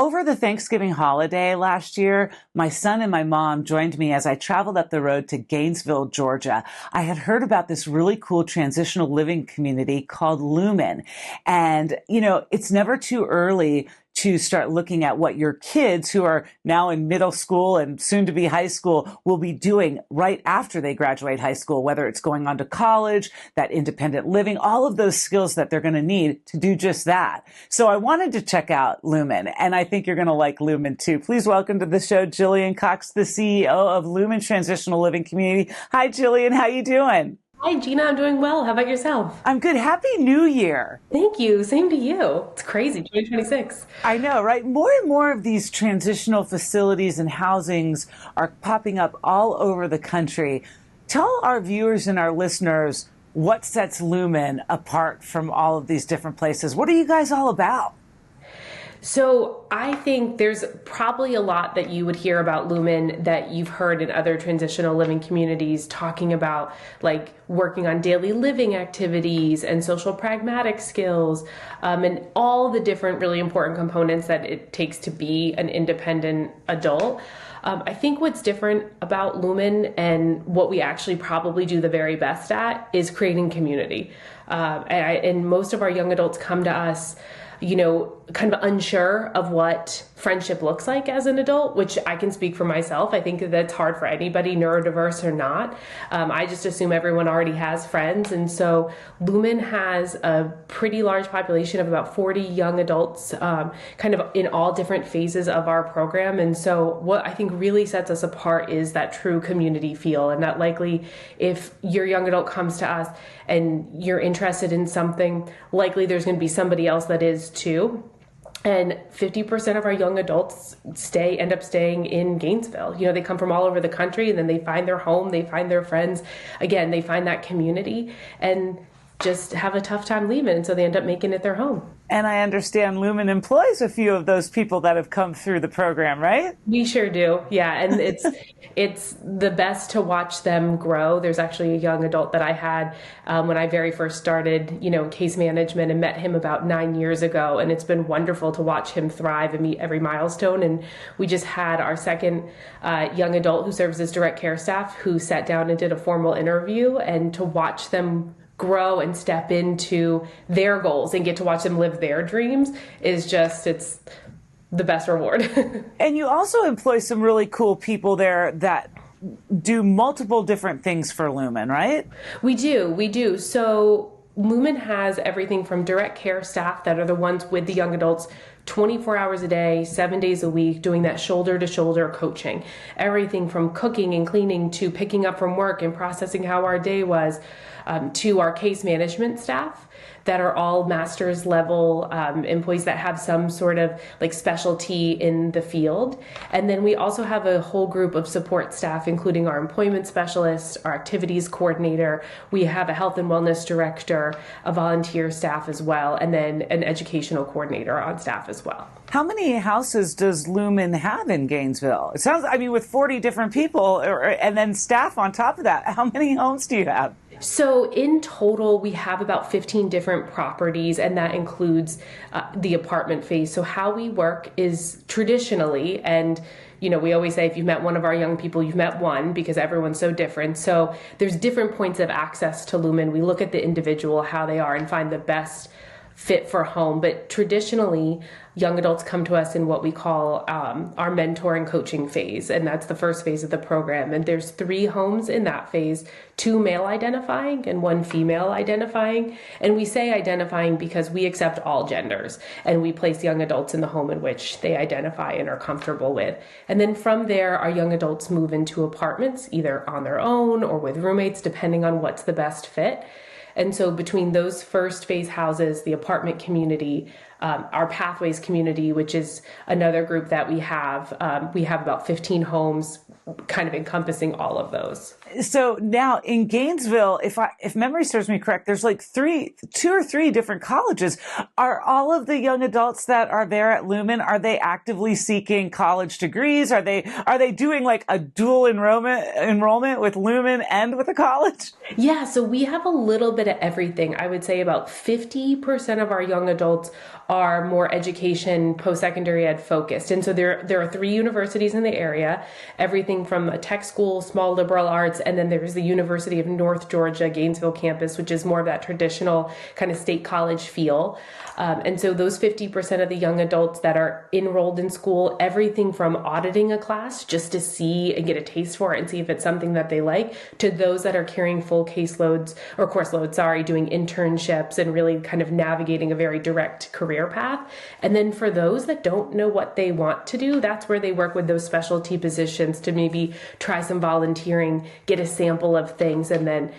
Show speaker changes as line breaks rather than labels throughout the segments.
Over the Thanksgiving holiday last year, my son and my mom joined me as I traveled up the road to Gainesville, Georgia. I had heard about this really cool transitional living community called Lumen. And, it's never too early to start looking at what your kids who are now in middle school and soon to be high school will be doing right after they graduate high school, whether it's going on to college, that independent living, all of those skills that they're going to need to do just that. So I wanted to check out Lumen, and I think you're going to like Lumen too. Please welcome to the show, Jillian Cox, the CEO of Lumen Transitional Living Community. Hi, Jillian. How you doing?
Hi, Gina. I'm doing well. How about yourself?
I'm good. Happy New Year.
Thank you. Same to you. It's crazy. 2026.
I know, right? More and more of these transitional facilities and housings are popping up all over the country. Tell our viewers and our listeners what sets Lumen apart from all of these different places. What are you guys all about?
So I think there's probably a lot that you would hear about Lumen that you've heard in other transitional living communities talking about, like working on daily living activities and social pragmatic skills, and all the different really important components that it takes to be an independent adult. I think what's different about Lumen and what we actually probably do the very best at is creating community. And most of our young adults come to us kind of unsure of what friendship looks like as an adult, which I can speak for myself. I think that's hard for anybody, neurodiverse or not. I just assume everyone already has friends. And so Lumen has a pretty large population of about 40 young adults, kind of in all different phases of our program. And so what I think really sets us apart is that true community feel, and that likely if your young adult comes to us and you're interested in something, likely there's going to be somebody else that is too. And 50% of our young adults end up staying in Gainesville. They come from all over the country, and then they find their home, they find their friends. Again, they find that community and just have a tough time leaving. And so they end up making it their home.
And I understand Lumen employs a few of those people that have come through the program, right?
We sure do. Yeah. And it's the best to watch them grow. There's actually a young adult that I had when I very first started, case management, and met him about 9 years ago. And it's been wonderful to watch him thrive and meet every milestone. And we just had our second young adult who serves as direct care staff who sat down and did a formal interview, and to watch them grow and step into their goals and get to watch them live their dreams it's the best reward.
And you also employ some really cool people there that do multiple different things for Lumen, right?
We do. So Lumen has everything from direct care staff that are the ones with the young adults 24 hours a day, 7 days a week, doing that shoulder to shoulder coaching. Everything from cooking and cleaning to picking up from work and processing how our day was, to our case management staff that are all master's level employees that have some sort of like specialty in the field. And then we also have a whole group of support staff, including our employment specialist, our activities coordinator. We have a health and wellness director, a volunteer staff as well, and then an educational coordinator on staff as well.
How many houses does Lumen have in Gainesville? It sounds, with 40 different people and then staff on top of that, how many homes do you have?
So in total, we have about 15 different properties, and that includes the apartment phase. So how we work is traditionally, and we always say if you've met one of our young people, you've met one, because everyone's so different. So there's different points of access to Lumen. We look at the individual, how they are, and find the best fit for home. But traditionally, young adults come to us in what we call our mentoring coaching phase. And that's the first phase of the program. And there's 3 homes in that phase, 2 male identifying and 1 female identifying. And we say identifying because we accept all genders, and we place young adults in the home in which they identify and are comfortable with. And then from there, our young adults move into apartments, either on their own or with roommates, depending on what's the best fit. And so between those first phase houses, the apartment community, our Pathways community, which is another group that we have about 15 homes kind of encompassing all of those.
So now in Gainesville, if memory serves me correct, there's like 2 or 3 different colleges. Are all of the young adults that are there at Lumen, are they actively seeking college degrees? Are they doing like a dual enrollment with Lumen and with a college?
Yeah, so we have a little bit of everything. I would say about 50% of our young adults are more education, post-secondary ed focused. And so there are 3 universities in the area, everything from a tech school, small liberal arts, and then there's the University of North Georgia, Gainesville campus, which is more of that traditional kind of state college feel. And so those 50% of the young adults that are enrolled in school, everything from auditing a class just to see and get a taste for it and see if it's something that they like, to those that are carrying full caseloads or course loads, doing internships and really kind of navigating a very direct career path. And then for those that don't know what they want to do, that's where they work with those specialty positions to maybe try some volunteering, get a sample of things, and then,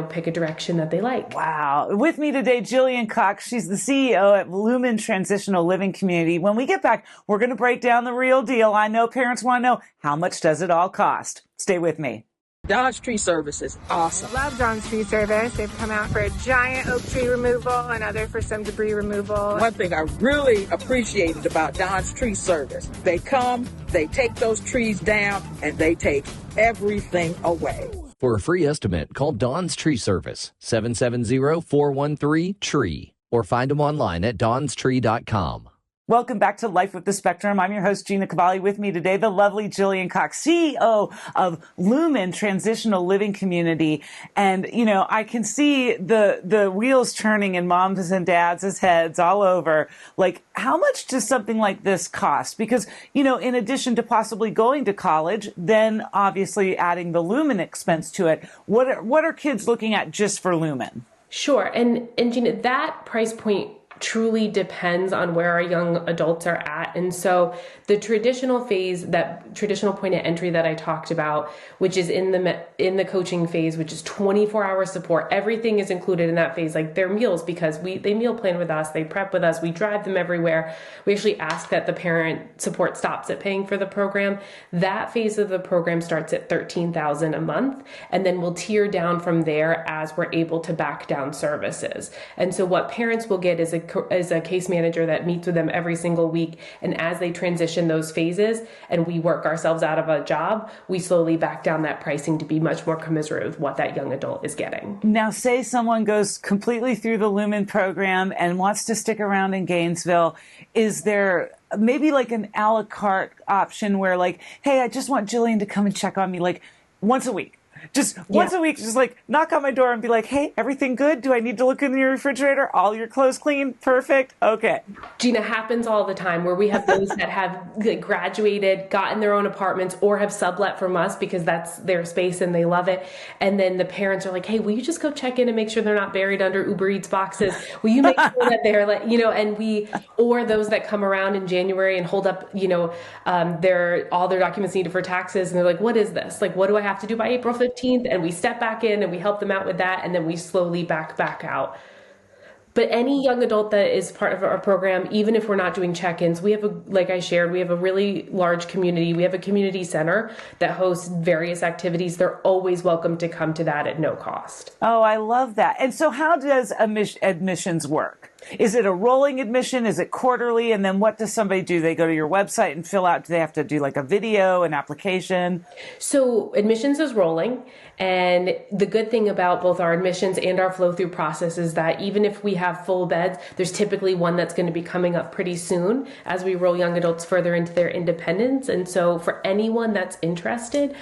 pick a direction that they like.
Wow. With me today, Jillian Cox. She's the CEO at Lumen Transitional Living Community. When we get back, we're going to break down the real deal. I know parents want to know, how much does it all cost? Stay with me.
Don's Tree Service is awesome.
Love Don's Tree Service. They've come out for a giant oak tree removal and other for some debris removal.
One thing I really appreciated about Don's Tree Service, they come, they take those trees down, and they take everything away.
For a free estimate, call Don's Tree Service, 770-413-TREE, or find them online at donstree.com.
Welcome back to Life with the Spectrum. I'm your host, Gina Cavalli. With me today, the lovely Jillian Cox, CEO of Lumen Transitional Living Community. And, I can see the wheels turning in moms and dads' heads all over. Like, how much does something like this cost? Because, in addition to possibly going to college, then obviously adding the Lumen expense to it, what are kids looking at just for Lumen?
Sure. And Gina, that price point truly depends on where our young adults are at. And so the traditional phase, that traditional point of entry that I talked about, which is in the coaching phase, which is 24-hour support, everything is included in that phase, like their meals, because they meal plan with us, they prep with us, we drive them everywhere. We actually ask that the parent support stops at paying for the program. That phase of the program starts at $13,000 a month, and then we'll tier down from there as we're able to back down services. And so what parents will get is a case manager that meets with them every single week. And as they transition those phases and we work ourselves out of a job, we slowly back down that pricing to be much more commensurate with what that young adult is getting.
Now, say someone goes completely through the Lumen program and wants to stick around in Gainesville. Is there maybe like an a la carte option where like, hey, I just want Jillian to come and check on me like once a week? Just once a week, just like knock on my door and be like, hey, everything good? Do I need to look in your refrigerator? All your clothes clean? Perfect. Okay.
Gina, happens all the time where we have those that have graduated, gotten their own apartments, or have sublet from us because that's their space and they love it. And then the parents are like, hey, will you just go check in and make sure they're not buried under Uber Eats boxes? Will you make sure that they're like, or those that come around in January and hold up, all their documents needed for taxes. And they're like, what is this? Like, what do I have to do by April 15th? And we step back in and we help them out with that. And then we slowly back out. But any young adult that is part of our program, even if we're not doing check-ins, we have like I shared, we have a really large community. We have a community center that hosts various activities. They're always welcome to come to that at no cost.
Oh, I love that. And so how does admissions work? Is it a rolling admission? Is it quarterly? And then what does somebody do? They go to your website and fill out, do they have to do like a video, an application?
So admissions is rolling. And the good thing about both our admissions and our flow through process is that even if we have full beds, there's typically one that's going to be coming up pretty soon as we roll young adults further into their independence. And so for anyone that's interested,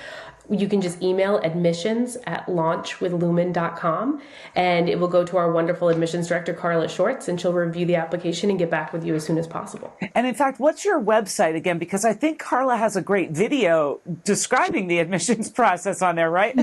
you can just email admissions@launchwithlumen.com, and it will go to our wonderful admissions director, Carla Shorts, and she'll review the application and get back with you as soon as possible.
And in fact, what's your website again? Because I think Carla has a great video describing the admissions process on there, right?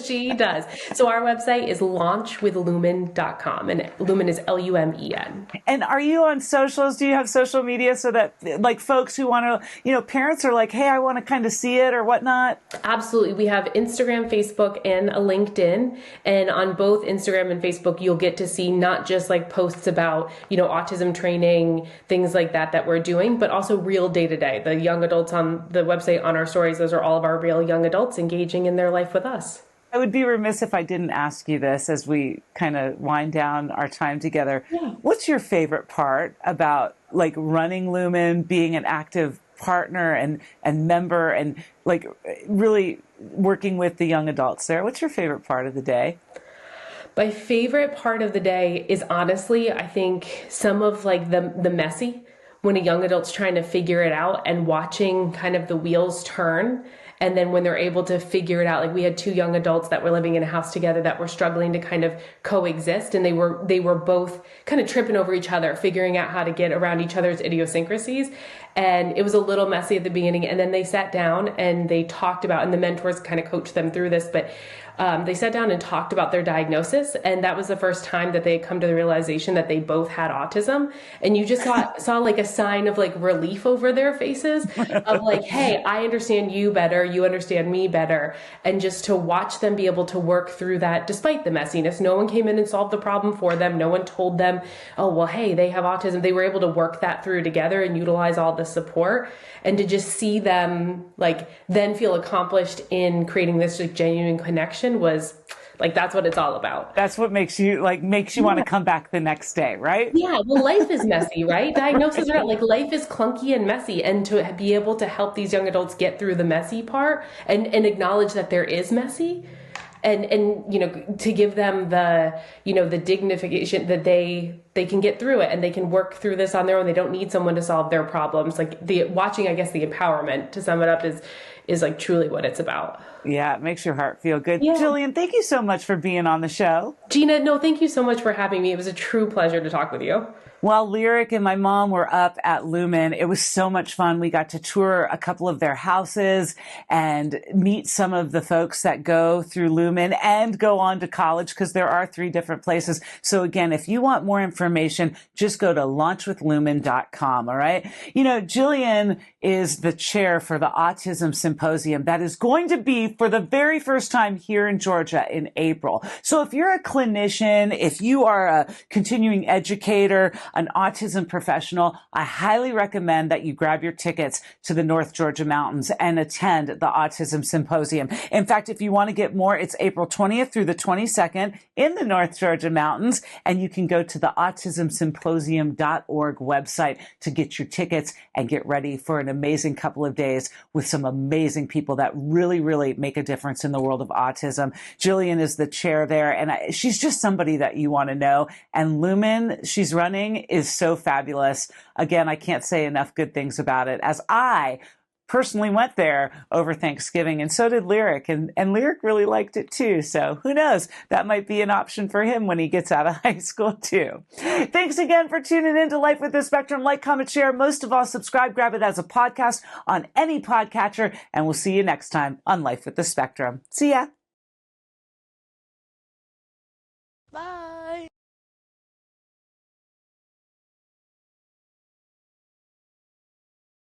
She does. So our website is launchwithlumen.com, and Lumen is Lumen.
And are you on socials? Do you have social media so that like folks who want to, parents are like, hey, I want to kind of see it or whatnot?
Absolutely. We have Instagram, Facebook, and a LinkedIn. And on both Instagram and Facebook, you'll get to see not just like posts about, autism training, things like that we're doing, but also real day to day. The young adults on the website, on our stories, those are all of our real young adults engaging in their life with us.
I would be remiss if I didn't ask you this as we kind of wind down our time together. Yeah. What's your favorite part about like running Lumen, being an active partner and member and like really working with the young adults there? What's your favorite part of the day?
My favorite part of the day is honestly, I think some of like the messy, when a young adult's trying to figure it out and watching kind of the wheels turn. And then when they're able to figure it out, like we had two young adults that were living in a house together that were struggling to kind of coexist. And they were both kind of tripping over each other, figuring out how to get around each other's idiosyncrasies. And it was a little messy at the beginning. And then they sat down and they talked about, and the mentors kind of coached them through this, but they sat down and talked about their diagnosis. And that was the first time that they had come to the realization that they both had autism. And you just saw like a sign of like relief over their faces of like, hey, I understand you better. You understand me better. And just to watch them be able to work through that despite the messiness. No one came in and solved the problem for them. No one told them, oh, well, hey, they have autism. They were able to work that through together and utilize all the support. And to just see them like then feel accomplished in creating this like genuine connection was like, that's what it's all about.
That's what makes you want to come back the next day, right?
Yeah. Well, life is messy, right? Diagnoses are like life is clunky and messy. And to be able to help these young adults get through the messy part and acknowledge that there is messy and, you know, to give them the, you know, the dignification that they can get through it and they can work through this on their own. They don't need someone to solve their problems. Like watching, I guess, the empowerment, to sum it up, is like truly what it's about.
Yeah, it makes your heart feel good.
Yeah.
Jillian, thank you so much for being on the show.
Gina, no, thank you so much for having me. It was a true pleasure to talk with you.
While Lyric and my mom were up at Lumen, it was so much fun. We got to tour a couple of their houses and meet some of the folks that go through Lumen and go on to college, because there are 3 different places. So again, if you want more information, just go to launchwithlumen.com. All right. You know, Jillian is the chair for the Autism Symposium that is going to be for the very first time here in Georgia in April. So if you're a clinician, if you are a continuing educator, an autism professional, I highly recommend that you grab your tickets to the North Georgia Mountains and attend the Autism Symposium. In fact, if you want to get more, it's April 20th through the 22nd in the North Georgia Mountains, and you can go to the autismsymposium.org website to get your tickets and get ready for an amazing couple of days with some amazing people that really, really make a difference in the world of autism. Jillian is the chair there, and she's just somebody that you want to know. And Lumen, she's running, is so fabulous. Again, I can't say enough good things about it, as I personally went there over Thanksgiving, and so did Lyric, and Lyric really liked it too. So who knows? That might be an option for him when he gets out of high school too. Thanks again for tuning in to Life with the Spectrum. Like, comment, share. Most of all, subscribe, grab it as a podcast on any podcatcher, and we'll see you next time on Life with the Spectrum. See ya.